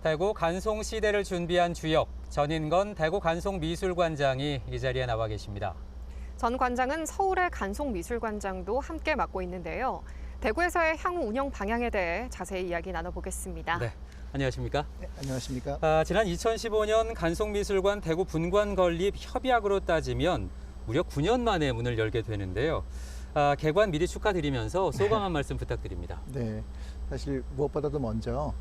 대구 간송시대를 준비한 주역, 전인건 대구 간송미술관장이 이 자리에 나와 계십니다. 전 관장은 서울의 간송미술관장도 함께 맡고 있는데요. 대구에서의 향후 운영 방향에 대해 자세히 이야기 나눠보겠습니다. 네, 안녕하십니까? 네, 안녕하십니까? 지난 2015년 간송미술관 대구 분관 건립 협약으로 따지면 무려 9년 만에 문을 열게 되는데요. 개관 미리 축하드리면서 소감 한 말씀 부탁드립니다. 네, 사실 무엇보다도 먼저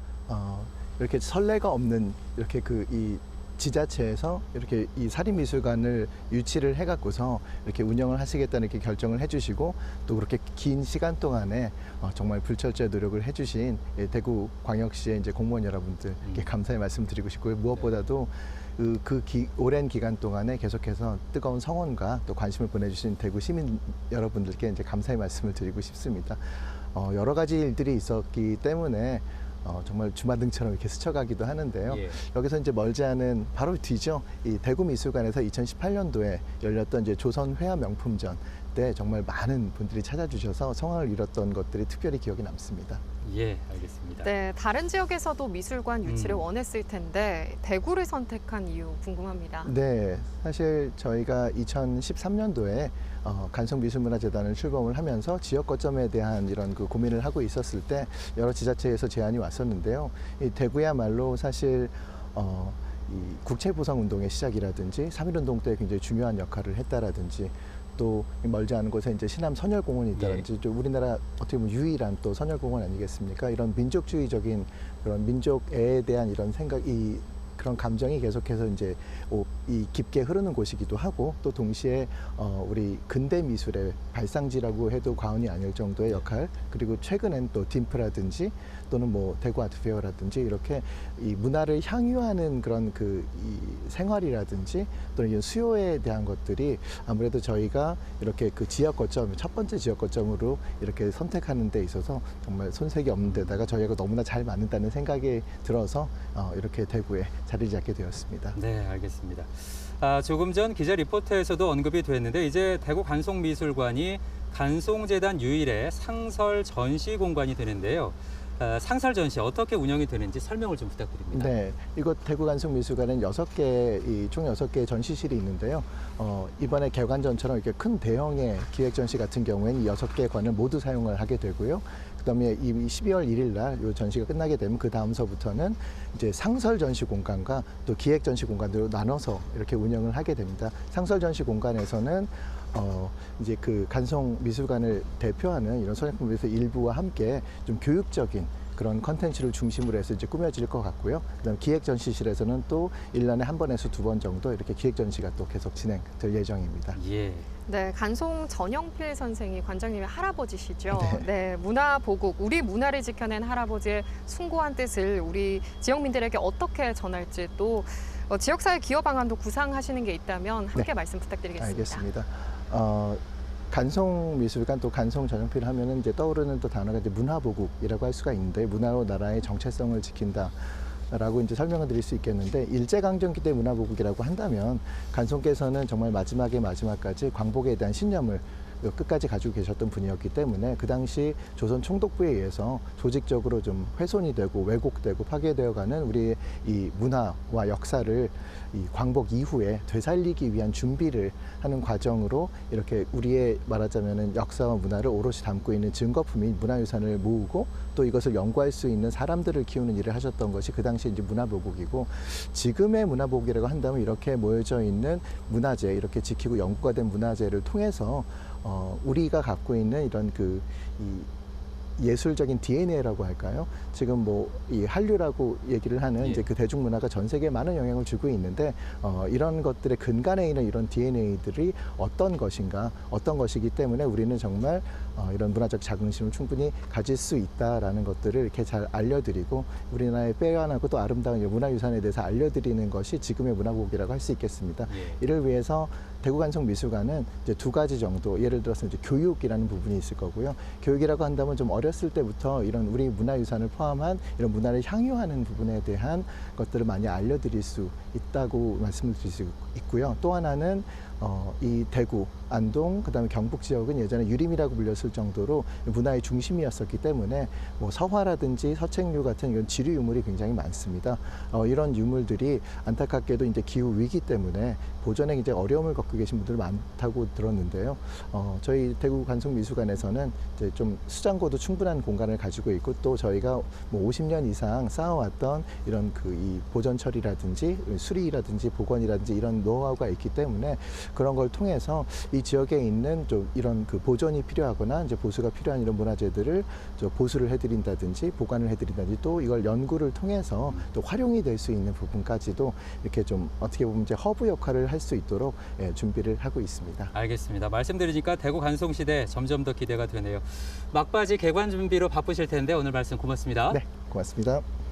이렇게 선례가 없는 이렇게 이 지자체에서 이렇게 이 사립미술관을 유치를 해갖고서 이렇게 운영을 하시겠다는 이렇게 결정을 해주시고 또 그렇게 긴 시간 동안에 정말 불철저의 노력을 해주신 대구광역시의 이제 공무원 여러분들께 감사의 말씀드리고 싶고요. 무엇보다도 오랜 기간 동안에 계속해서 뜨거운 성원과 또 관심을 보내주신 대구 시민 여러분들께 이제 감사의 말씀을 드리고 싶습니다. 여러 가지 일들이 있었기 때문에 정말 주마등처럼 이렇게 스쳐가기도 하는데요. 예. 여기서 이제 멀지 않은 바로 뒤죠. 이 대구미술관에서 2018년도에 열렸던 이제 조선회화 명품전 때 정말 많은 분들이 찾아주셔서 성황을 이뤘던 것들이 특별히 기억에 남습니다. 예, 알겠습니다. 네, 다른 지역에서도 미술관 유치를 원했을 텐데 대구를 선택한 이유 궁금합니다. 네, 사실 저희가 2013년도에 간송미술문화재단을 출범을 하면서 지역 거점에 대한 이런 그 고민을 하고 있었을 때 여러 지자체에서 제안이 왔었는데요. 이 대구야말로 사실 이 국채보상운동의 시작이라든지 3.1운동 때 굉장히 중요한 역할을 했다라든지 또 멀지 않은 곳에 이제 신암 선열공원이 있다든지 또 우리나라 어떻게 보면 유일한 또 선열공원 아니겠습니까? 이런 민족주의적인 그런 민족애에 대한 이런 생각이 그런 감정이 계속해서 이제 이 깊게 흐르는 곳이기도 하고 또 동시에 우리 근대 미술의 발상지라고 해도 과언이 아닐 정도의 역할 그리고 최근엔 또 딤프라든지 또는 뭐 대구 아트페어라든지 이렇게 이 문화를 향유하는 그런 이 생활이라든지 또는 이런 수요에 대한 것들이 아무래도 저희가 이렇게 그 지역 거점 첫 번째 지역 거점으로 이렇게 선택하는 데 있어서 정말 손색이 없는 데다가 저희가 너무나 잘 맞는다는 생각이 들어서 이렇게 대구에 자리를 잡게 되었습니다. 네, 알겠습니다. 조금 전 기자 리포터에서도 언급이 됐는데 이제 대구 간송미술관이 간송재단 유일의 상설 전시 공간이 되는데요. 상설 전시 어떻게 운영이 되는지 설명을 좀 부탁드립니다. 네, 이곳 대구 간송미술관은 총 6개의 전시실이 있는데요. 이번에 개관전처럼 이렇게 큰 대형의 기획 전시 같은 경우에는 이 6개 관을 모두 사용을 하게 되고요. 그다음에 이 12월 1일 날 이 전시가 끝나게 되면 그 다음서부터는 이제 상설 전시 공간과 또 기획 전시 공간으로 나눠서 이렇게 운영을 하게 됩니다. 상설 전시 공간에서는 이제 그 간송 미술관을 대표하는 이런 소장품에서 일부와 함께 좀 교육적인 그런 컨텐츠를 중심으로 해서 이제 꾸며질 것 같고요. 그다음 기획 전시실에서는 또 1년에 한 번에서 2번 정도 이렇게 기획 전시가 또 계속 진행될 예정입니다. 예. 네, 간송 전영필 선생이 관장님의 할아버지시죠. 네. 네, 문화보국, 우리 문화를 지켜낸 할아버지의 숭고한 뜻을 우리 지역민들에게 어떻게 전할지 또 지역사회 기여 방안도 구상하시는 게 있다면 함께 네. 말씀 부탁드리겠습니다. 알겠습니다. 간송미술관 또 간송전용필 하면은 이제 떠오르는 또 단어가 이제 문화보국이라고 할 수가 있는데 문화로 나라의 정체성을 지킨다라고 이제 설명을 드릴 수 있겠는데 일제강점기 때 문화보국이라고 한다면 간송께서는 정말 마지막까지 광복에 대한 신념을 끝까지 가지고 계셨던 분이었기 때문에 그 당시 조선 총독부에 의해서 조직적으로 좀 훼손이 되고 왜곡되고 파괴되어가는 우리의 이 문화와 역사를 이 광복 이후에 되살리기 위한 준비를 하는 과정으로 이렇게 우리의 말하자면은 역사와 문화를 오롯이 담고 있는 증거품인 문화유산을 모으고 또 이것을 연구할 수 있는 사람들을 키우는 일을 하셨던 것이 그 당시 이제 문화보국이고 지금의 문화보국이라고 한다면 이렇게 모여져 있는 문화재 이렇게 지키고 연구가 된 문화재를 통해서 우리가 갖고 있는 이런 이 예술적인 DNA라고 할까요? 지금 뭐 이 한류라고 얘기를 하는 이제 그 대중문화가 전 세계에 많은 영향을 주고 있는데 이런 것들의 근간에 있는 이런 DNA들이 어떤 것이기 때문에 우리는 정말 이런 문화적 자긍심을 충분히 가질 수 있다라는 것들을 이렇게 잘 알려드리고 우리나라의 빼어나고 또 아름다운 문화유산에 대해서 알려드리는 것이 지금의 문화보국이라고 할 수 있겠습니다. 이를 위해서 대구간송미술관은 이제 2가지 정도 예를 들어서 이제 교육이라는 부분이 있을 거고요. 교육이라고 한다면 좀 어렸을 때부터 이런 우리 문화유산을 포함한 이런 문화를 향유하는 부분에 대한 것들을 많이 알려드릴 수 있다고 말씀을 드릴 수 있고요. 또 하나는 이 대구, 안동, 그다음에 경북 지역은 예전에 유림이라고 불렸을 없을 정도로 문화의 중심이었었기 때문에 뭐 서화라든지 서책류 같은 이런 지류 유물이 굉장히 많습니다. 이런 유물들이 안타깝게도 이제 기후 위기 때문에 보존에 이제 어려움을 겪고 계신 분들 많다고 들었는데요. 저희 대구 간송미술관에서는 이제 좀 수장고도 충분한 공간을 가지고 있고 또 저희가 뭐 50년 이상 쌓아왔던 이런 이 보존 처리라든지 수리라든지 복원이라든지 이런 노하우가 있기 때문에 그런 걸 통해서 이 지역에 있는 좀 이런 보존이 필요하거나 이제 보수가 필요한 이런 문화재들을 보수를 해드린다든지 보관을 해드린다든지 또 이걸 연구를 통해서 또 활용이 될 수 있는 부분까지도 이렇게 좀 어떻게 보면 이제 허브 역할을 할 수 있도록 준비를 하고 있습니다. 알겠습니다. 말씀드리니까 대구 간송시대 점점 더 기대가 되네요. 막바지 개관 준비로 바쁘실 텐데 오늘 말씀 고맙습니다. 네, 고맙습니다.